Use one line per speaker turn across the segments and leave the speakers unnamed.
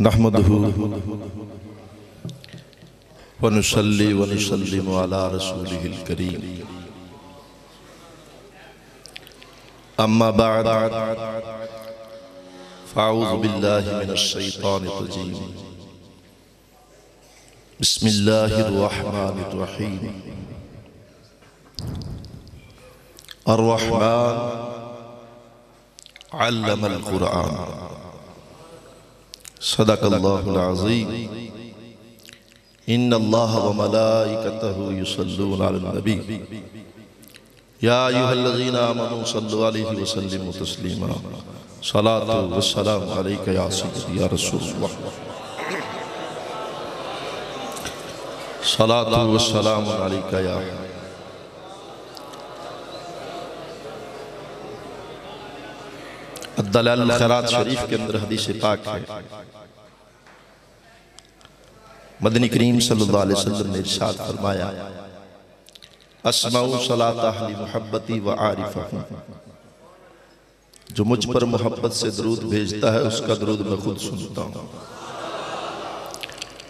नहमदुहु व नुसल्ली व नुसल्लिमु अला रसूलिहिल करीम। अम्मा बअद फ़अऊज़ु बिल्लाहि मिनश शैतानिर रजीम। बिस्मिल्लाहिर रहमानिर रहीम। अर्रहमान अल्लमल कुरआन। सदक़ल्लाहुल अज़ीम। इन्नल्लाह व मलाइकतहु युसल्लूना अलन नबी या अय्युहल्लज़ीना आमनू सल्लु अलैहि व सल्लिमू तस्लीमा। सलातु व सलामु अलैका या सय्यदी या रसूलल्लाह। सलातु व सलामु अलैका या दलाल खैरात शरीफ के अंदर हदीस पाक है। मदनी करीम सल्लल्लाहु अलैहि वसल्लम ने इरशाद फरमाया, अस्माउ सलात अहली मुहब्बती व आरिफहु। जो मुझ पर मोहब्बत से दरूद भेजता है उसका दरूद मैं खुद सुनता हूँ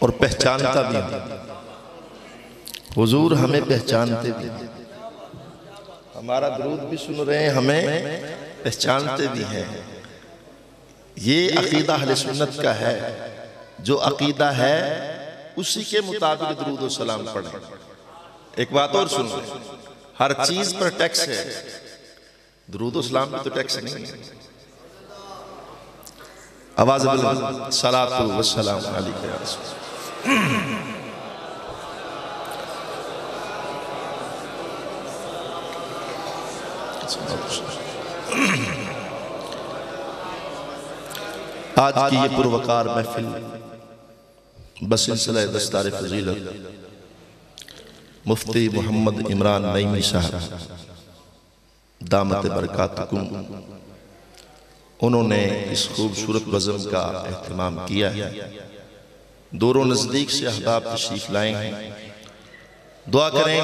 और पहचानता भी हूँ। हुजूर हमें पहचानते भी हैं, हमारा दरूद भी सुन रहे हैं, हमें पहचानते भी हैं। ये अकीदा अहले सुन्नत का है। जो अकीदा है उसी के मुताबिक दरूद और सलाम पढ़ें। एक बात और सुन, हर चीज पर टैक्स है, दरूद और सलाम पे तो टैक्स नहीं है। आवाज बुलंद, सलातु व सलाम अलैका या रसूल। आज की ये पुरवकार महफिल बसिलसिला दस्तार फजीलत मुफ्ती मोहम्मद इमरान नईमी साहब दामत बरकातुकुम, उन्होंने इस खूबसूरत बज़म का एहतमाम किया है। दूरों नज़दीक से अहबाब तशरीफ लाए हैं। दुआ करें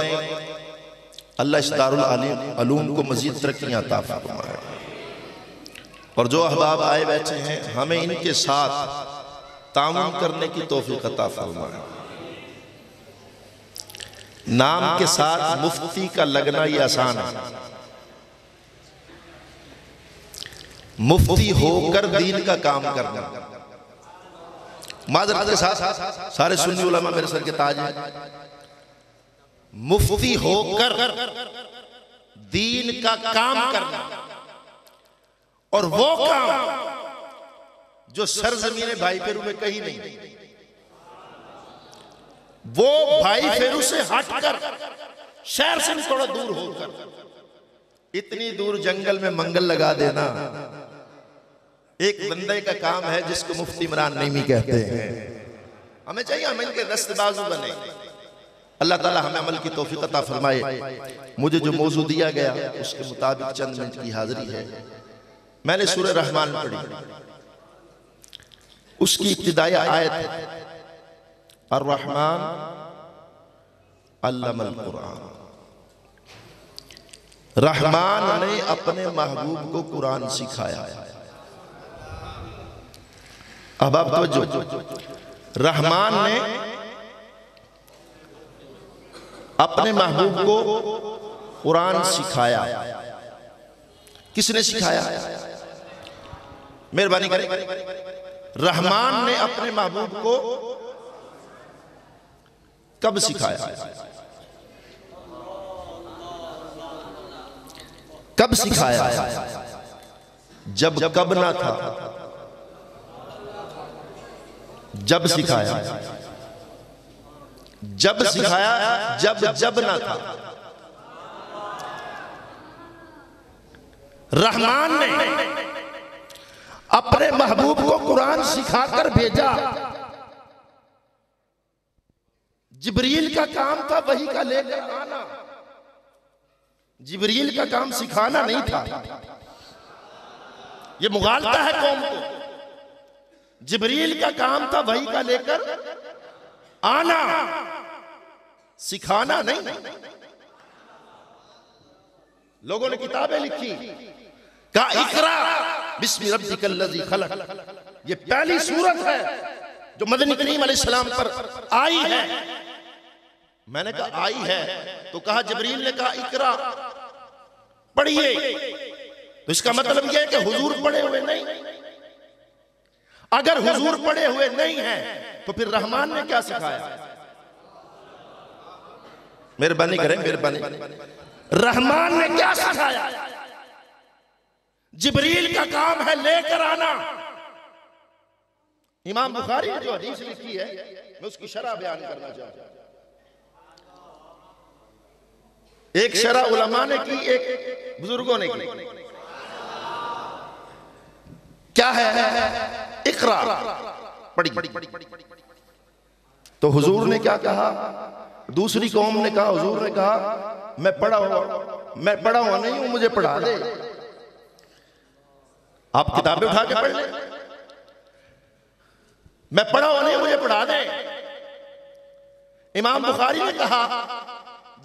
अल्लाह इस दारुल उलूम को मज़ीद तरक्कियां अता फरमाए। और जो अहबाब आए बैठे हैं, हमें इनके साथ तामुन करने की तौफीक अता फरमाए। नाम के साथ मुफ्ती का लगना ये आसान है। मुफ्ती होकर दीन का काम करना। माज़रत के साथ सारे सुन्नी उलमा मेरे सर के ताज हैं। मुफ्ती होकर दीन का काम करना, और वो काम जो सरजमीन भाई फेरू में कहीं नहीं, वो भाई फेरू से हटकर शहर से थोड़ा दूर होकर, इतनी दूर जंगल में मंगल लगा देना एक बंदे का काम है जिसको मुफ्ती इमरान नईमी कहते हैं। हमें चाहिए हम इनके दस्तबाजू बने। अल्लाह ताला हमें अमल की तौफीक अता फरमाए। मुझे जो मौजू दिया गया उसके मुताबिक चंद मिनट की हाजिरी है। मैंने सूरह रहमान पढ़ी, उसकी इब्तिदाई आयत अर्रहमान अल्लमल कुरान। रहमान ने अपने महबूब को कुरान सिखाया। अब आप तवज्जो, रहमान ने अपने महबूब को कुरान सिखाया। किसने सिखाया? मेहरबानी करें, रहमान ने अपने महबूब को कब सिखाया? कब सिखाया? जब कब ना था। जब सिखाया, जब सिखाया, जब ना था। रहमान ने अपने महबूब को कुरान सिखाकर भेजा। जिब्रील का काम था वही का लेकर आना। जिब्रील का काम सिखाना नहीं था। ये मुगालता है कौम को। जिब्रील का काम था वही का लेकर आना, सिखाना नहीं। लोगों ने किताबें लिखी, कहा इकरा बिस्मि रब्बिकल्लज़ी खलक। ये पहली सूरत है जो मदनी करीम अलैहिस्सलाम पर आई है। मैंने कहा आई है, तो कहा जिब्रील ने कहा इकरा, पढ़िए। तो इसका मतलब यह है कि हुजूर पढ़े हुए नहीं। अगर हुजूर पढ़े हुए नहीं है तो फिर रहमान ने क्या सिखाया? मेहरबानी करें, मेहरबानी। रहमान ने क्या सिखाया? जिब्रील का काम है लेकर आना। इमाम बुखारी ने जो हदीस लिखी है मैं उसकी शरह बयान करना चाहता हूं। एक शरह उलमा ने की, एक बुजुर्गों ने की। क्या है? इकरा, पढ़ी। तो हुजूर ने क्या कहा? दूसरी कौम ने कहा, हुजूर ने कहा मैं पढ़ा हुआ नहीं हूं, मुझे पढ़ा दे। आप किताबें उठा के पढ़ ले। मैं पढ़ा हुआ नहीं, मुझे पढ़ा दे। इमाम बुखारी ने कहा,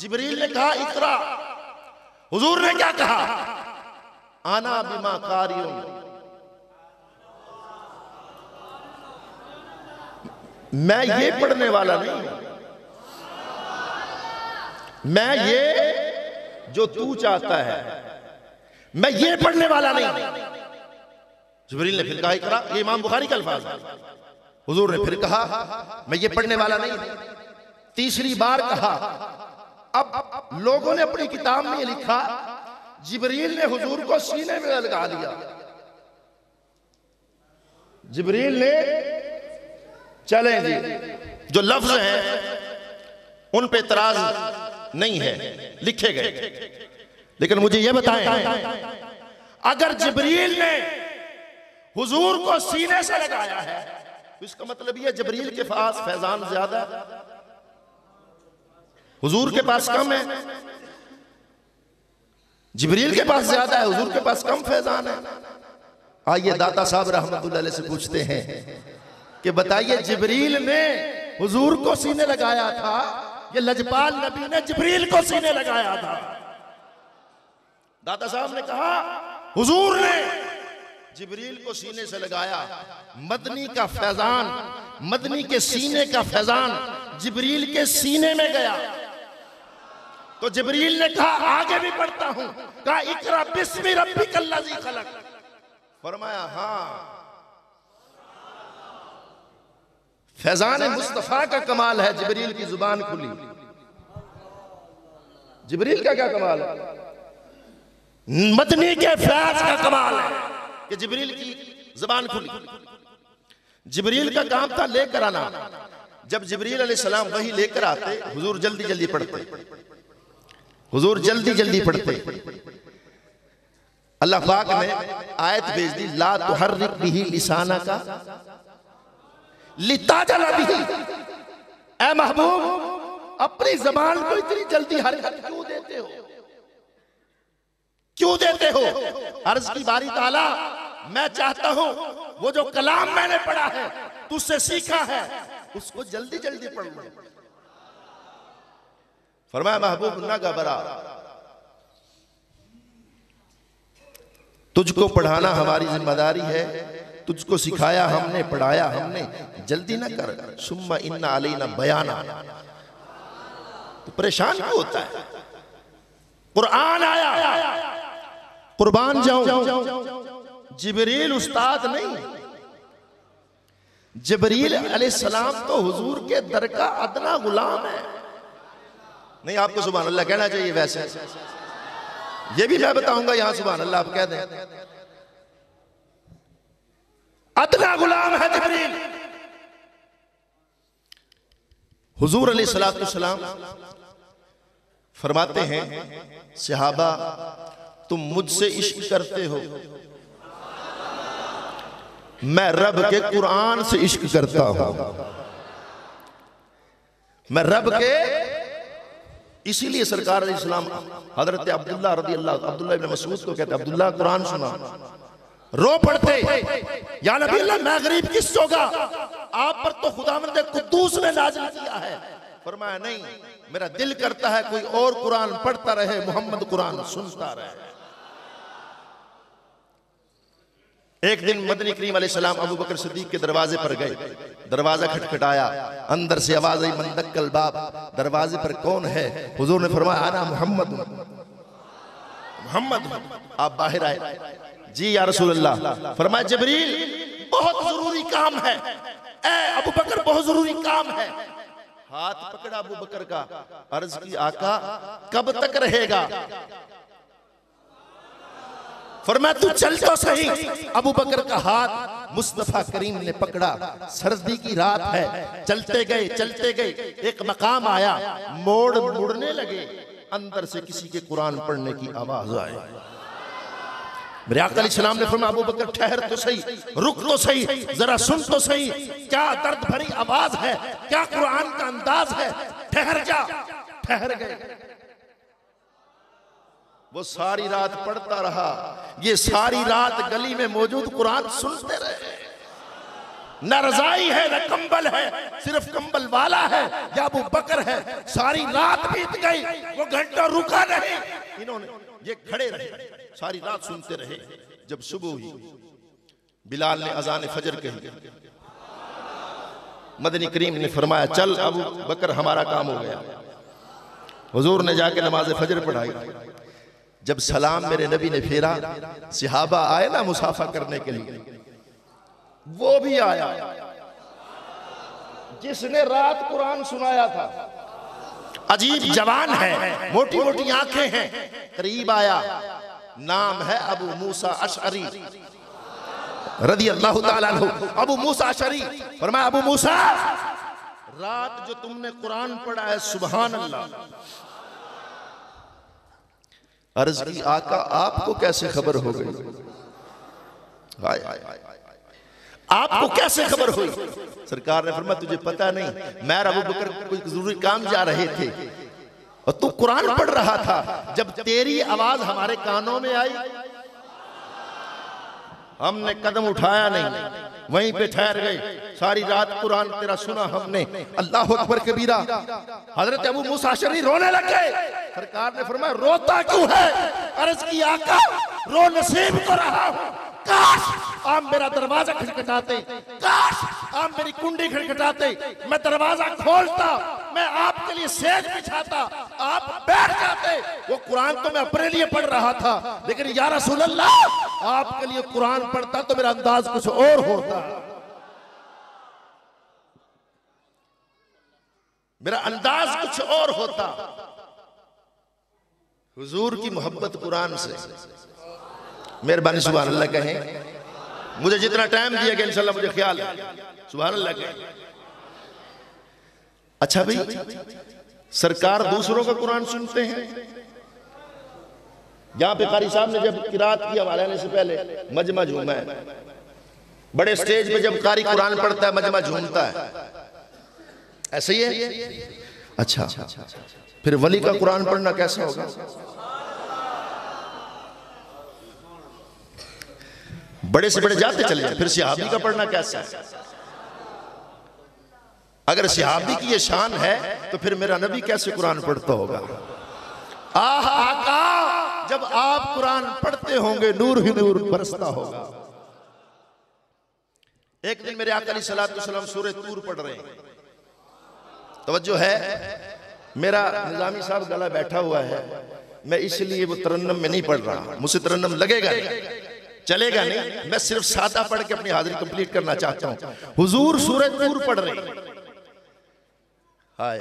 जिब्रील ने कहा इकरा। हुजूर ने क्या कहा? आना बिमा कारियुन, मैं ये पढ़ने वाला नहीं, मैं ये जो तू चाहता है, मैं ये पढ़ने वाला नहीं। जिब्रील ने फिर कहा इकरा, ये इमाम बुखारी का अल्फाज है। हुजूर ने फिर कहा मैं ये पढ़ने वाला नहीं। तीसरी बार कहा। अब लोगों ने अपनी किताब में लिखा जिब्रील ने हुजूर को सीने में लगा दिया। जिब्रील ने, चलें जी, जो लफ्ज हैं उन पे इतराज नहीं है, लिखे गए। लेकिन मुझे यह बताएं, अगर जिब्रील ने हुजूर को सीने से लगाया है तो इसका मतलब यह जिब्रील के पास फैजान ज्यादा, हुजूर के पास कम है। जिब्रील के पास ज्यादा है, हुजूर के पास कम फैजान है। आइए दाता साहब रहमतुल्लाह अलैह से पूछते हैं कि बताइए, जिब्रील ने हुजूर को सीने लगाया था, ये लजपाल नबी ने जिब्रील को सीने लगाया था? दाता साहब ने कहा हुजूर ने जिब्रील को सीने से लगाया। मदनी का फैजान, मदनी के सीने का फैजान जिब्रील के सीने में गया। तो जिब्रील ने कहा आगे भी पढ़ता हूं, कहा इकरा बिस्मि रब्बिकल्लज़ी खलक। फरमाया हाँ, फैजान मुस्तफा का कमाल है, जिब्रील की जुबान खुली। जिब्रील का क्या कमाल है? मदनी के फैज का कमाल है कि जिब्रील की जुबान खुली। जिब्रील का काम था लेकर आना। जब जिब्रील अलैहिस्सलाम वही लेकर आते, हुजूर जल्दी जल्दी पढ़ते, हुजूर जल्दी जल्दी पढ़ते। अल्लाह पाक ने आयत भेज दी, ला तुहर्रिक बिही लिसानका लिताजल बिही। ऐ महबूब, अपनी जबान को इतनी जल्दी हरकत क्यों देते हो? क्यों देते हो? अर्ज की बारी ताला, मैं चाहता हूं वो जो कलाम मैंने पढ़ा है, तुझसे सीखा है, उसको जल्दी जल्दी पढ़ लो। फरमाया महबूब ना घबरा, तुझको पढ़ाना हमारी जिम्मेदारी है, तुझको सिखाया हमने, पढ़ाया हमने, जल्दी ना कर। सुम्मा इन्ना अलैना बयाना। तो परेशान क्यों होता है? कुरान आया, कुर्बान जाऊं, जिब्रील उस्ताद नहीं। जिब्रील अलैहिस्सलाम तो हुजूर के दर का अदना गुलाम है। नहीं, आपको सुभान अल्लाह कहना चाहिए। वैसे ये भी मैं बताऊंगा यहां, सुभान अल्लाह आप कह दें। अदना गुलाम है जिब्रील। हुजूर अलैहिस्सलाम फरमाते हैं, सहाबा तुम मुझसे इश्क करते हो, मैं रब के कुरान से इश्क करता हूं। मैं रब के, इसीलिए सरकार इस्लाम हजरत अब्दुल्ला रदी अल्लाह, अब्दुल्ला इब्न मसूद को कहते, अब्दुल्ला कुरान सुना, रो पड़ते, या नबी अल्लाह मैं गरीब किस होगा, आप पर तो खुदावंद कुद्दूस ने नाज़िल किया है। फरमाया नहीं, मेरा दिल करता है कोई और कुरान पढ़ता रहे, मोहम्मद कुरान सुनता रहे। एक दिन मदनी करीम अलैहिस्सलाम अबू बकर सिद्दीक के दरवाजे पर गए, दरवाजा खटखटाया, अंदर से आवाज आई मंदक्कल बाब, दरवाजे पर कौन है? हुजूर ने फरमाया आना मोहम्मद, मोहम्मद। आप बाहर आए, जी या रसूल अल्लाह। फरमाया जिब्रील बहुत जरूरी काम है, ए अबू बकर बहुत जरूरी काम है। हाथ पकड़ा अबू बकर का, अर्ज की आका कब तक रहेगा? फरमाया तू चल तो सही। अबू बकर का हाथ मुस्तफा करीम ने पकड़ा, सर्दी की रात है, चलते गए चलते गए, एक मकाम आया, मोड़ मुड़ने लगे, अंदर से किसी के कुरान पढ़ने की आवाज आई। मेरे आका अलैहिस्सलाम ने फरमाया अबू बकर ठहर तो सही, रुक तो सही, जरा सुन तो सही, क्या दर्द भरी आवाज है, क्या कुरान का अंदाज है, ठहर जा। ठहर गए, वो सारी रात पढ़ता रहा, ये सारी रात गली में मौजूद कुरान सुनते रहे। न रजाई है न कंबल है, सिर्फ कंबल वाला है या अबू बकर है। सारी रात बीत गई, वो घंटा रुका नहीं, इन्होंने ये खड़े रहे, सारी रात सुनते रहे। जब सुबह हुई, बिलाल ने अजान फजर कही, मदनी करीम ने फरमाया चल अबू बकर हमारा काम हो गया। हुजूर ने जाके नमाज फजर पढ़ाई। जब सलाम मेरे नबी ने फेरा, सहाबा आए ना मुसाफा करने के लिए, वो भी आया जिसने रात कुरान सुनाया था। अजीब जवान है, मोटी मोटी आंखें हैं, करीब आया, नाम है अबू मूसा अशअरी रदी अल्लाह ताला अन्हु। अबू मूसा अशअरी फरमाया अबू मूसा रात जो तुमने कुरान पढ़ा है सुभान अल्लाह। अर्ज की आका आपको कैसे खबर हो गई? आपको कैसे खबर हुई? सरकार ने फरमाया तुझे पता नहीं, मैं अबू बकर कोई जरूरी काम जा रहे थे और तू कुरान पढ़ रहा था, जब तेरी आवाज हमारे कानों में आई हमने कदम उठाया नहीं, वहीं पे ठहर गए। सारी रात कुरान तेरा सुना हमने, अल्लाह अकबर कबीरा। हजरत अबू मूसा अशअरी रोने लगे। सरकार ने फरमाया रोता क्यों है? अर्ज की आका रो नसीब को रहा हूं, काश आप मेरा दरवाजा खटखटाते, काश आप मेरी कुंडी खटखटाते, मैं दरवाजा खोलता, मैं आपके लिए सेज बिछाता, आप बैठ जाते। वो कुरान तो मैं अपने लिए पढ़ रहा था, लेकिन या रसूल अल्लाह आपके लिए कुरान पढ़ता तो मेरा अंदाज कुछ और होता, मेरा अंदाज कुछ और होता। हुजूर की मोहब्बत कुरान से। मेहरबानी सुभान अल्लाह कहें। मुझे जितना टाइम दिया गया इंशाल्लाह मुझे ख्याल है, सुभान अल्लाह कहें। अच्छा भाई, सरकार दूसरों का कुरान सुनते हैं। यहां पे कारी साहब ने जब किरात की हवाले आने से पहले मजमा झूमा है, बड़े स्टेज पे जब कारी कुरान पढ़ता है मजमा झूमता है, ऐसे ही है। अच्छा, फिर वली का कुरान पढ़ना कैसा होगा? बड़े से बड़े जाते चले जाए। फिर सहाबी का पढ़ना कैसा है? अगर सहाबी की ये शान है तो फिर मेरा नबी कैसे कुरान पढ़ता होगा? आह आका, जब आप कुरान पढ़ते होंगे नूर ही नूर बरसता होगा। एक दिन मेरे आका अलैहिस्सलातु वस्सलाम सूरह तूर पढ़ रहे हैं, तवज्जो है। मेरा निजामी साहब गला बैठा हुआ है, मैं इसलिए वो तरन्नम में नहीं पढ़ रहा, मुझसे तरन्नम लगेगा नहीं, चलेगा नहीं, मैं सिर्फ सादा पढ़ के अपनी हाजिरी कंप्लीट करना चाहता हूं। हुजूर सूरह तूर पढ़ रहे हैं। हाय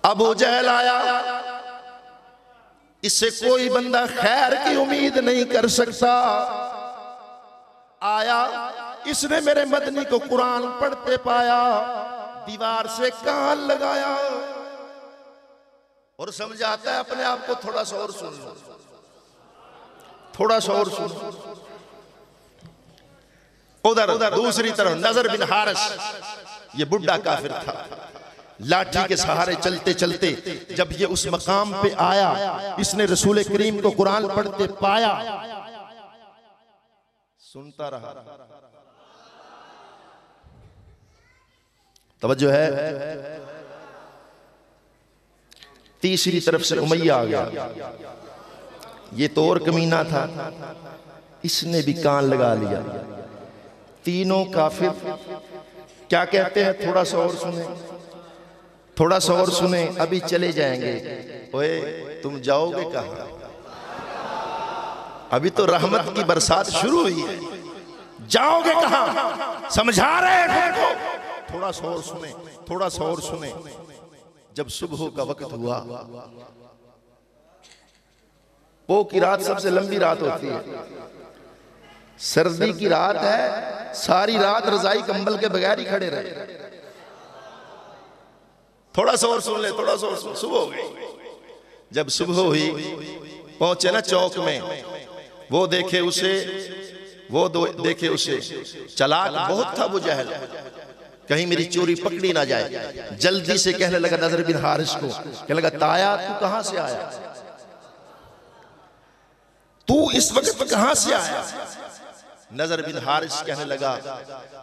अबू जहल आया, इससे कोई बंदा खैर की उम्मीद नहीं कर सकता। आया, इसने मेरे मदनी को कुरान पढ़ते पाया, दीवार से कान लगाया और समझाता है अपने आप को थोड़ा सा और सुन लो, थोड़ा सा और सुन। उधर दूसरी तरफ नजर बिन हारिस, ये बुढ़ा काफिर था, लाठी के सहारे चलते चलते जब ये उस मकाम पे आया, इसने रसूल करीम को कुरान पढ़ते पाया, सुनता रहा। तवज्जो है। तीसरी तरफ से उमैया आ गया, ये तो और कमीना था, इसने भी कान लगा लिया। तीनों काफिर क्या कहते हैं, थोड़ा सा और सुने, थोड़ा सा और सुने, अभी चले जाएंगे। ओए तुम जाओगे कहाँ? अभी तो रहमत की बरसात शुरू हुई है, जाओगे कहाँ? समझा रहे हैं को? थोड़ा सा और सुने, थोड़ा सा और सुने। जब सुबह का वक्त हुआ, वो की रात सबसे लंबी रात होती है, सर्दी की रात है, सारी रात रजाई कंबल के बगैर ही खड़े रहे। थोड़ा सा और सुन ले, थोड़ा सा और सुन। सुबह हो गई। जब सुबह हुई, पहुंचे ना चौक में, वो देखे उसे, वो देखे उसे। चालाक बहुत था वो जहल, कहीं मेरी चोरी पकड़ी ना जाए। जल्दी से कहने लगा नजर बिन हारिस को, कहने लगा ताया तू कहां से आया, तू इस वक्त कहां से आया? नजर बिन हारिस कहने लगा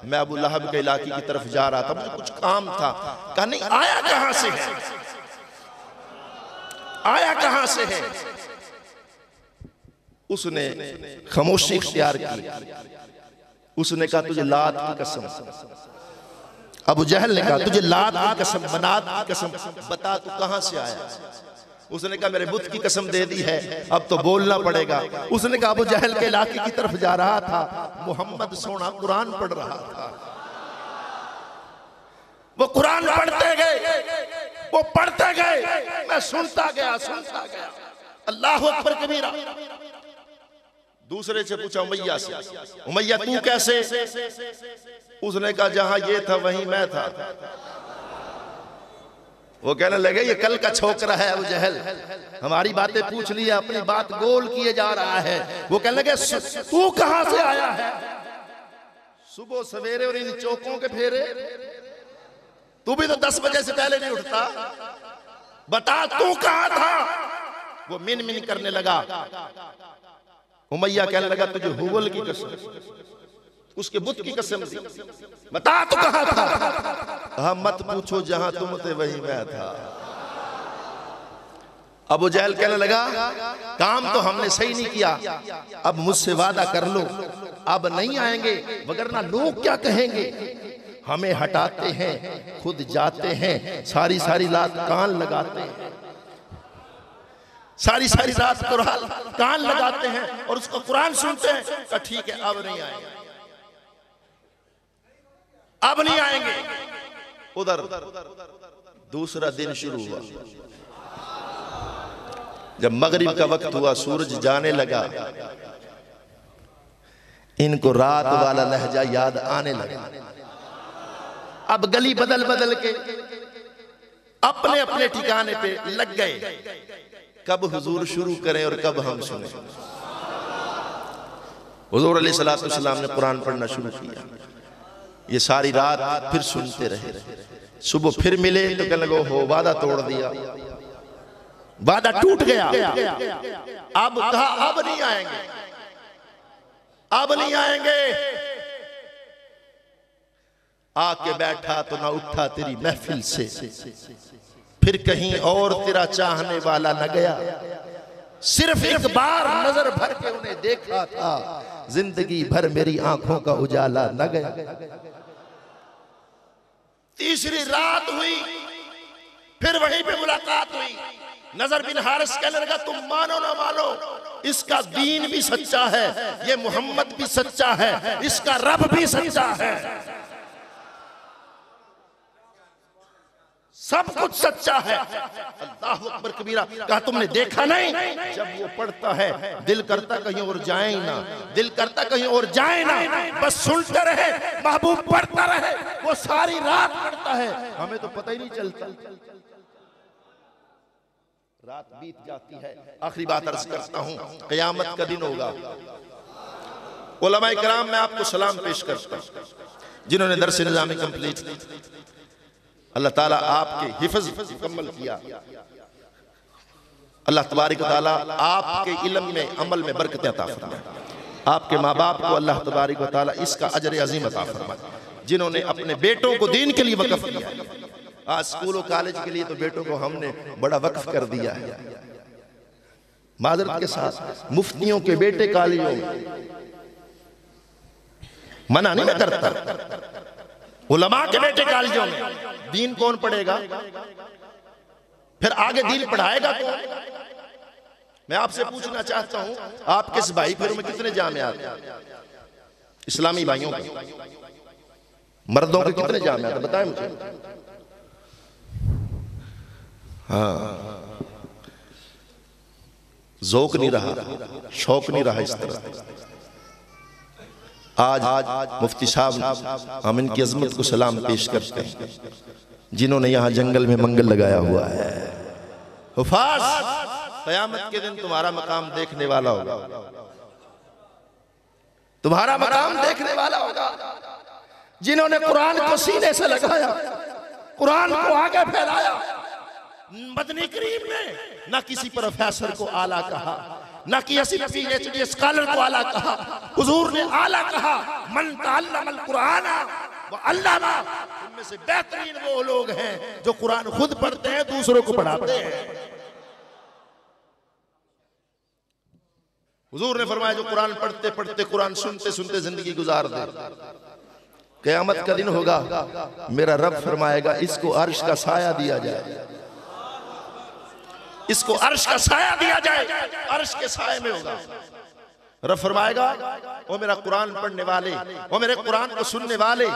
मैं अबू लहब के इलाके की तरफ जा रहा था, मुझे कुछ काम था। कहा नहीं, आया कहां से है, आया कहां से है? उसने खामोशी इख्तियार की। उसने कहा तुझे लात की कसम, अबू जहल ने कहा तुझे लात की कसम, मनात की कसम, बता तू कहां से आया? उसने कहा मेरे बुत की कसम दे दी है, अब तो बोलना पड़ेगा। उसने कहा अबू जहल के इलाके की तरफ जा रहा था, मोहम्मद सोना कुरान पढ़ रहा था। वो कुरान पढ़ते गए, वो पढ़ते गए, मैं सुनता गया, सुनता गया। अल्लाह अकबर कबीरा। दूसरे से पूछा उमैया से, उमैया तू कैसे? उसने कहा जहां ये था वहीं मैं था। वो कहने लगे ये कल का छोकरा है अबू जहल, हमारी बातें पूछ ली है, अपनी बात गोल किए जा रहा है। वो कहने लगे तू कहां से आया है? सुबह सवेरे और इन चौकों के फेरे, तू भी तो 10 बजे से पहले नहीं उठता, बता तू कहां था? वो मिन मिन करने लगा। उमैया कहने लगा तुझे हुबल की कसम, उसके बुत की कसम दी, बता तू कहां था? कहा मत पूछो, जहां तुम थे वहीं मैं था। अबू जहल कहने लगा काम तो हमने सही नहीं किया, अब मुझसे वादा कर लो अब नहीं आएंगे, वगरना लोग क्या कहेंगे? हमें हटाते हैं, खुद जाते हैं, सारी सारी रात कान लगाते हैं, सारी सारी रात कुरान कान लगाते हैं और उसका कुरान सुनते हैं। कहा ठीक है अब नहीं आएंगे, अब नहीं आएंगे। उधर दूसरा दिन शुरू हुआ। जब मगरिब का वक्त हुआ, सूरज जाने लगा, इनको रात वाला लहजा याद आने लगा। अब गली बदल बदल के अपने अपने ठिकाने पे लग गए, कब हुजूर शुरू करें और कब हम सुने। हुजूर अलैहिस्सलातु वस्सलाम ने कुरान पढ़ना शुरू किया। ये सारी रात फिर सुनते रहे। सुबह फिर मिले तो कहने लगे हो वादा तोड़ दिया, वादा टूट गया। अब कहा अब नहीं आएंगे, अब नहीं आएंगे। आके बैठा तो ना उठा तेरी महफिल से, फिर कहीं और तेरा चाहने वाला न गया। सिर्फ एक बार नजर भर के उन्हें देखा था, जिंदगी भर मेरी आंखों का उजाला न गया। तीसरी रात हुई, फिर वहीं पे मुलाकात हुई। नजर बिन हारिस कहने लगा तुम मानो ना मानो, इसका दीन भी सच्चा है, ये मोहम्मद भी सच्चा है, इसका रब भी सच्चा है, सब कुछ सच्चा है। अल्लाह अकबर कबीरा। कहा तुमने देखा नहीं, जब वो पढ़ता है दिल करता कहीं और जाए ना, दिल करता कहीं और जाए ना, बस सुनते रहे, महबूब पढ़ता रहे। वो सारी रात पढ़ता है, हमें तो पता ही नहीं चलता, रात बीत जाती है। आखिरी बात अर्ज करता हूं, क़यामत का दिन होगा। उलमाए किराम मैं आपको सलाम पेश करता हूं जिन्होंने दरस निज़ामी कंप्लीट की। अल्लाह ताला आपके हिफ्ज़ मुकम्मल किया। अल्लाह तबारक व तआला आपके इल्म में अमल में बरकत अता फरमाए। आपके माँ बाप को अल्लाह तबारक व तआला इसका अजर अज़ीम अता फरमाए, जिन्होंने अपने बेटों को दीन के लिए वक़्फ़ किया। आज स्कूल और कॉलेज के लिए तो बेटों को हमने बड़ा वक्फ कर दिया है, माजरत के साथ मुफ्तियों के बेटे कॉलेजों में, मना नहीं मैं करता, उलमा के बेटे कॉलेजों में दीन कौन पढ़ेगा? फिर आगे दीन पढ़ाएगा कौन? मैं आपसे पूछना चाहता हूं, आपके इस भाई फिर में कितने जामियात इस्लामी भाइयों के, मर्दों के कितने जामियात बताएं मुझे। हाँ, ज़ौक़ नहीं रहा, शौक नहीं रहा इस तरह। आज मुफ्ती साहब हम इनकी अजमत को सलाम पेश करते हैं, जिन्होंने यहाँ जंगल में मंगल लगाया हुआ है। हुफाज, क़यामत के दिन तुम्हारा मकाम देखने वाला होगा, तुम्हारा मकाम देखने वाला होगा। जिन्होंने कुरान को सीने से लगाया, कुरान को आगे फैलाया। मदनी करीम ने ना किसी प्रोफेसर को आला कहा, ना किसी PhD स्कॉलर को आला कहा, हुजूर ने आला कहा, मन तअल्लमल कुरान व अल्लमा। उनमें से बेहतरीन वो लोग हैं जो कुरान खुद पढ़ते हैं, दूसरों को पढ़ाते हैं। हुजूर ने फरमाया जो कुरान पढ़ते पढ़ते, कुरान सुनते सुनते जिंदगी गुजार दे, क़यामत का दिन होगा, मेरा रब फरमाएगा इसको अर्श का साया दिया जाए, इसको अर्श का साया दिया जाए, अर्श के साये में होगा। रब फरमाएगा ओ मेरा कुरान पढ़ने वाले, ओ मेरे कुरान को सुनने वाले,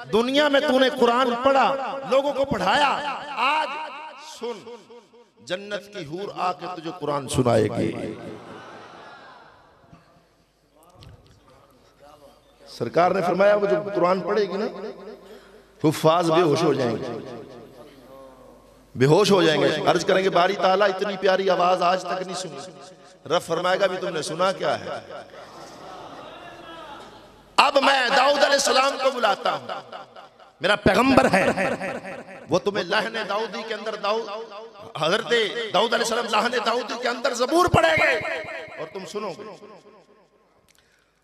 दुनिया में तूने कुरान पढ़ा, लोगों को पढ़ाया, आज सुन, जन्नत की हूर आके तुझे कुरान सुनाएगी। सरकार ने फरमाया वो जो कुरान पढ़ेगी ना, हुफ्फाज बेहोश हो जाएंगे, बेहोश हो जाएंगे। अर्ज करेंगे बारी ताला इतनी प्यारी आवाज आज तक नहीं सुनी। रब फरमाएगा भी तुमने सुना क्या है? अब मैं दाऊद अलैहिस्सलाम को बुलाता हूं, मेरा पैगंबर है, वो तुम्हें लहने दाऊदी के अंदर, हजरत दाऊद अलैहिस्सलाम लहने दाऊदी के अंदर ज़बूर पढ़ेंगे और तुम सुनोगे।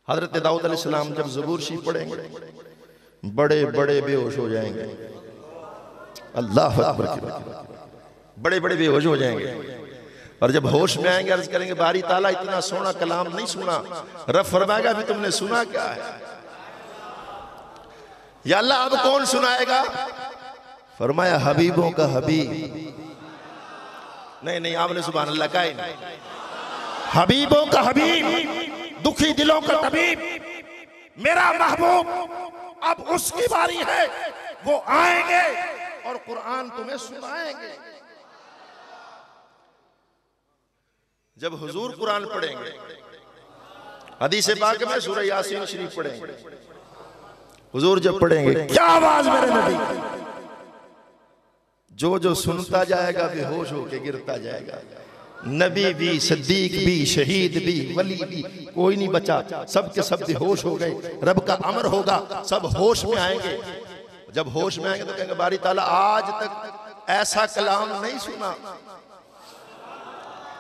हजरत दाऊद अलैहिस्सलाम जब ज़बूर शरीफ पढ़ेंगे, बड़े बड़े बेहोश हो जाएंगे। अल्लाह अकबर, बड़े बड़े बेहोश हो जाएंगे। और जब होश में आएंगे अर्ज करेंगे बारी ताला इतना सोना कलाम नहीं सुना। रब फरमाएगा भी तुमने सुना क्या है? या अल्लाह अब कौन सुनाएगा? फरमाया हबीबों का हबीब। नहीं, आपने सुभान अल्लाह कहा ही नहीं। हबीबों का हबीब, दुखी दिलों का तबीब, मेरा महबूब, अब उसकी बारी है, वो आएंगे और कुरान तुम्हें सुनाएंगे। जब हुजूर कुरान पढ़ेंगे, हदीस पाक में सूरह यासीन शरीफ पढ़ेंगे, हुजूर जब पढ़ेंगे, क्या आवाज मेरे नबी, जो जो सुनता जाएगा बेहोश होके गिरता जाएगा। नबी भी, सिद्दीक भी, शहीद भी, वली भी, कोई नहीं बचा, सब के सब बेहोश हो गए। रब का अमर होगा, सब होश में आएंगे। जब होश में आएंगे तो कहेंगे बारी ताला आज तक ऐसा कलाम नहीं सुना,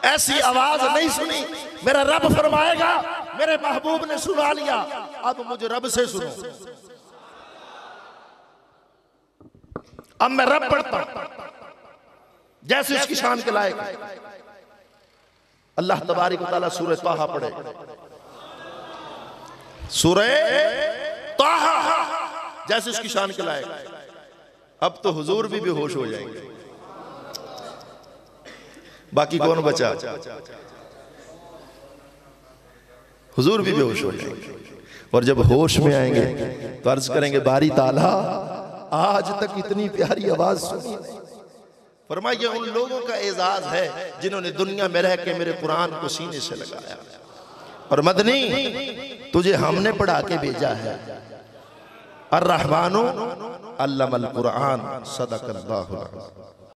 ऐसी आवाज नहीं सुनी। मेरा रब फरमाएगा मेरे महबूब ने सुना लिया, अब मुझे रब से सुनो। अब मैं रब पढ़ता हूं जैसे उसकी शान के लायक। अल्लाह तबारक व तआला सूरह ताहा पढ़े, सूरह ताहा जैसे उसकी शान के लायक। अब तो हुजूर भी बेहोश हो जाएंगे, बाकी कौन बचा? हुजूर भी बेहोश हो जाएंगे। और जब होश में आएंगे तो अर्ज करेंगे बारी ताला आज तक इतनी प्यारी आवाज सुनी नहीं। फरमाइए उन लोगों का एजाज है जिन्होंने दुनिया में रह के मेरे कुरान को सीने से लगाया। और मदनी तुझे हमने पढ़ा के भेजा है। अर्रहमानु अल्लमल कुरान, सदक़ल्लाहुल अज़ीम।